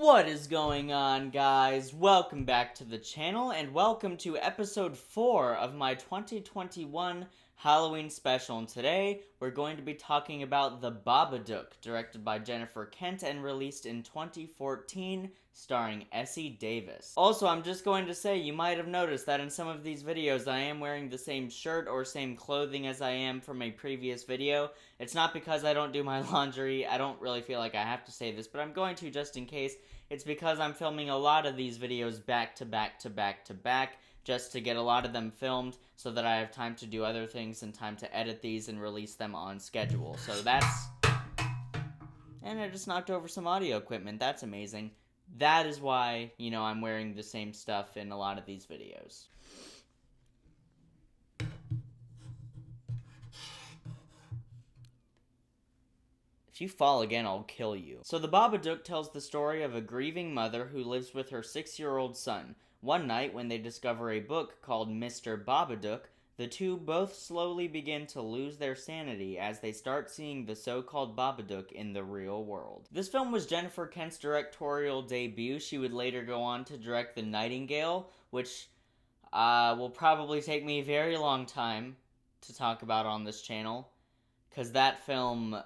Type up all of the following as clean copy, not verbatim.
What is going on, guys? Welcome back to the channel and welcome to episode 4 of my 2021 Halloween special. And today we're going to be talking about The Babadook, directed by Jennifer Kent and released in 2014, starring Essie Davis. Also, I'm just going to say, you might have noticed that in some of these videos I am wearing the same shirt or same clothing as I am from a previous video. It's not because I don't do my laundry. I don't really feel like I have to say this, but I'm going to just in case. It's because I'm filming a lot of these videos back to back to back to back, just to get a lot of them filmed so that I have time to do other things and time to edit these and release them on schedule. So that's... And I just knocked over some audio equipment. That's amazing. That is why, I'm wearing the same stuff in a lot of these videos. If you fall again, I'll kill you. So The Babadook tells the story of a grieving mother who lives with her 6-year-old son. One night, when they discover a book called Mr. Babadook, the two both slowly begin to lose their sanity as they start seeing the so-called Babadook in the real world. This film was Jennifer Kent's directorial debut. She would later go on to direct The Nightingale, which will probably take me a very long time to talk about on this channel, because that film...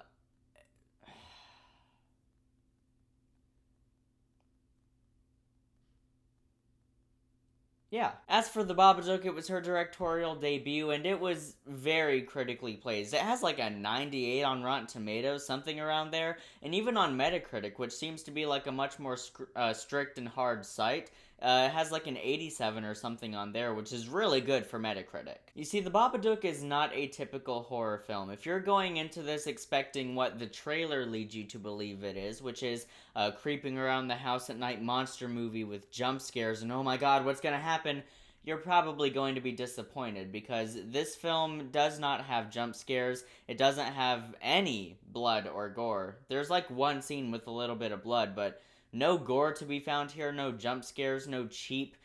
Yeah. As for The Babadook, it was her directorial debut, and it was very critically praised. It has like a 98 on Rotten Tomatoes, something around there, and even on Metacritic, which seems to be like a much more strict and hard site, it has like an 87 or something on there, which is really good for Metacritic. You see, The Babadook is not a typical horror film. If you're going into this expecting what the trailer leads you to believe it is, which is a creeping around the house at night monster movie with jump scares and oh my god, what's gonna happen? You're probably going to be disappointed because this film does not have jump scares. It doesn't have any blood or gore. There's like one scene with a little bit of blood, but no gore to be found here, no jump scares, no cheap,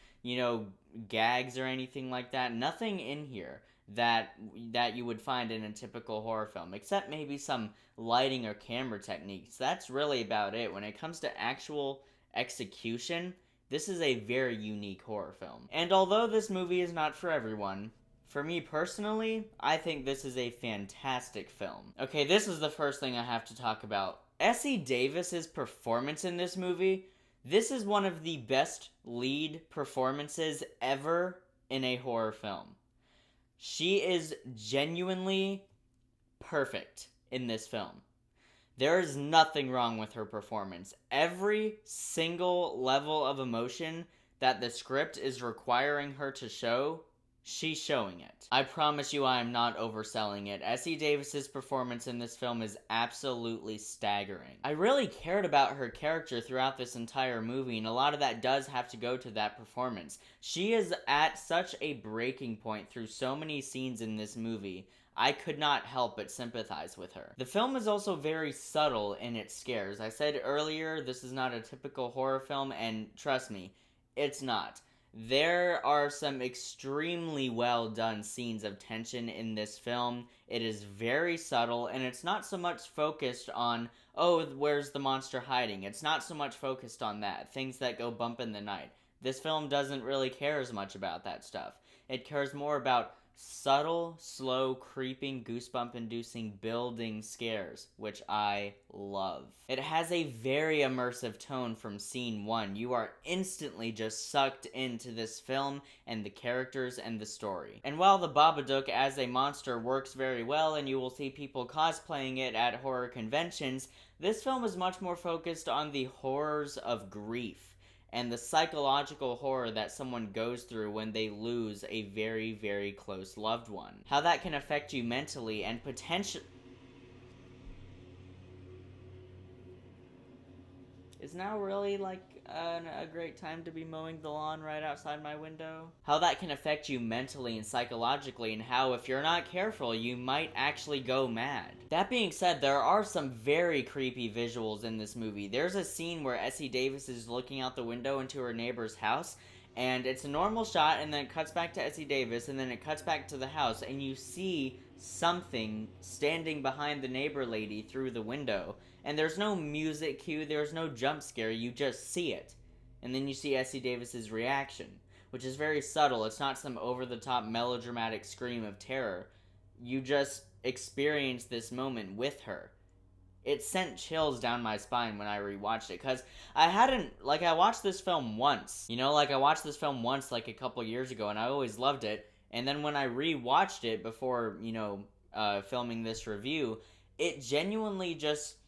gags or anything like that. Nothing in here that you would find in a typical horror film, except maybe some lighting or camera techniques. That's really about it. When it comes to actual execution, this is a very unique horror film. And although this movie is not for everyone, for me personally, I think this is a fantastic film. Okay, this is the first thing I have to talk about. Essie Davis's performance in this movie, this is one of the best lead performances ever in a horror film. She is genuinely perfect in this film. There is nothing wrong with her performance. Every single level of emotion that the script is requiring her to show, she's showing it. I promise you I am not overselling it. Essie Davis's performance in this film is absolutely staggering. I really cared about her character throughout this entire movie, and a lot of that does have to go to that performance. She is at such a breaking point through so many scenes in this movie. I could not help but sympathize with her. The film is also very subtle in its scares. I said earlier, this is not a typical horror film, and trust me, it's not. There are some extremely well done scenes of tension in this film. It is very subtle, and it's not so much focused on, oh, where's the monster hiding? It's not so much focused on that. Things that go bump in the night. This film doesn't really care as much about that stuff. It cares more about subtle, slow, creeping, goosebump-inducing, building scares, which I love. It has a very immersive tone from scene 1. You are instantly just sucked into this film and the characters and the story. And while The Babadook as a monster works very well and you will see people cosplaying it at horror conventions, this film is much more focused on the horrors of grief and the psychological horror that someone goes through when they lose a very, very close loved one. How that can affect you mentally and potentially... Is now really, a great time to be mowing the lawn right outside my window? How that can affect you mentally and psychologically, and how, if you're not careful, you might actually go mad. That being said, there are some very creepy visuals in this movie. There's a scene where Essie Davis is looking out the window into her neighbor's house, and it's a normal shot, and then it cuts back to Essie Davis, and then it cuts back to the house, and you see something standing behind the neighbor lady through the window. and there's no music cue, there's no jump scare, you just see it. And then you see Essie Davis's reaction, which is very subtle. It's not some over-the-top melodramatic scream of terror. You just experience this moment with her. It sent chills down my spine when I rewatched it, because I watched this film once. I watched this film once, like, a couple years ago, and I always loved it. And then when I rewatched it before, filming this review, it genuinely just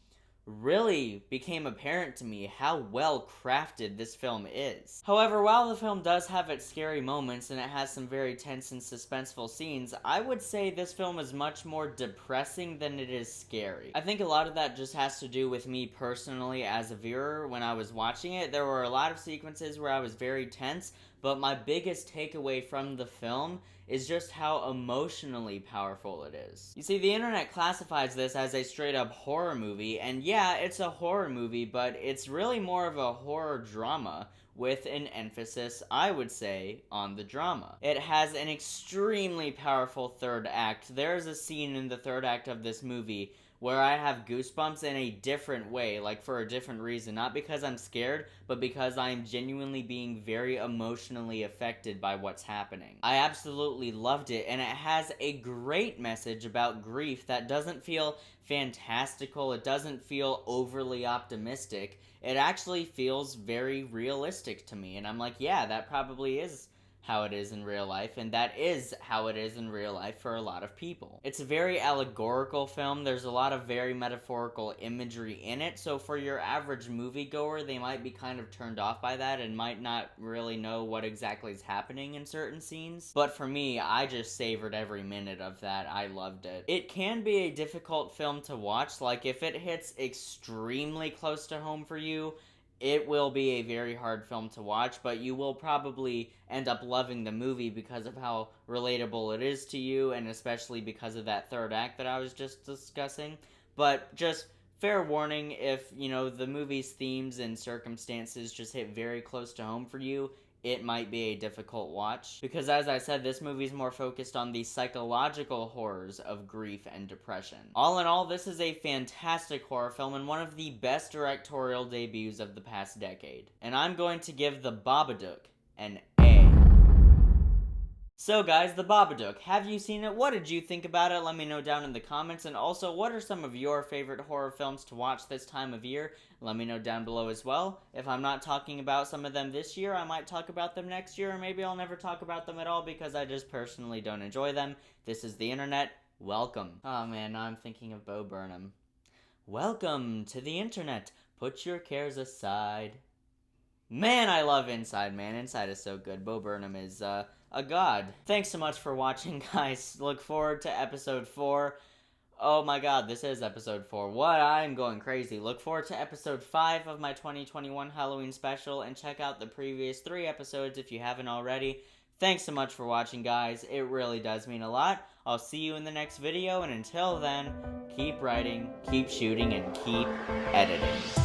really became apparent to me how well crafted this film is. However, while the film does have its scary moments and it has some very tense and suspenseful scenes, I would say this film is much more depressing than it is scary. I think a lot of that just has to do with me personally as a viewer. When I was watching it, there were a lot of sequences where I was very tense, but my biggest takeaway from the film is just how emotionally powerful it is. You see, the internet classifies this as a straight-up horror movie, and yeah, it's a horror movie, but it's really more of a horror drama with an emphasis, I would say, on the drama. It has an extremely powerful third act. There's a scene in the third act of this movie where I have goosebumps in a different way, like for a different reason. Not because I'm scared, but because I'm genuinely being very emotionally affected by what's happening. I absolutely loved it, and it has a great message about grief that doesn't feel fantastical, it doesn't feel overly optimistic. It actually feels very realistic to me, and I'm like, yeah, that probably is how it is in real life, and that is how it is in real life for a lot of people. It's a very allegorical film. There's a lot of very metaphorical imagery in it, so for your average moviegoer, they might be kind of turned off by that and might not really know what exactly is happening in certain scenes. But for me, I just savored every minute of that. I loved it. It can be a difficult film to watch. Like, if it hits extremely close to home for you, it will be a very hard film to watch, but you will probably end up loving the movie because of how relatable it is to you, and especially because of that third act that I was just discussing. But just fair warning, if, the movie's themes and circumstances just hit very close to home for you, it might be a difficult watch. Because as I said, this movie's more focused on the psychological horrors of grief and depression. All in all, this is a fantastic horror film and one of the best directorial debuts of the past decade. And I'm going to give The Babadook an A. So guys, The Babadook, have you seen it? What did you think about it? Let me know down in the comments. And also, what are some of your favorite horror films to watch this time of year? Let me know down below as well. If I'm not talking about some of them this year, I might talk about them next year, or maybe I'll never talk about them at all because I just personally don't enjoy them. This is the internet. Welcome. Oh man, now I'm thinking of Bo Burnham. Welcome to the internet. Put your cares aside. Man, I love Inside, man. Inside is so good. Bo Burnham is, a god. Thanks so much for watching, guys. Look forward to episode 4. Oh my god, this is episode 4. What? I'm going crazy. Look forward to episode 5 of my 2021 Halloween special, and check out the previous 3 episodes if you haven't already. Thanks so much for watching, guys. It really does mean a lot. I'll see you in the next video, and until then, keep writing, keep shooting, and keep editing.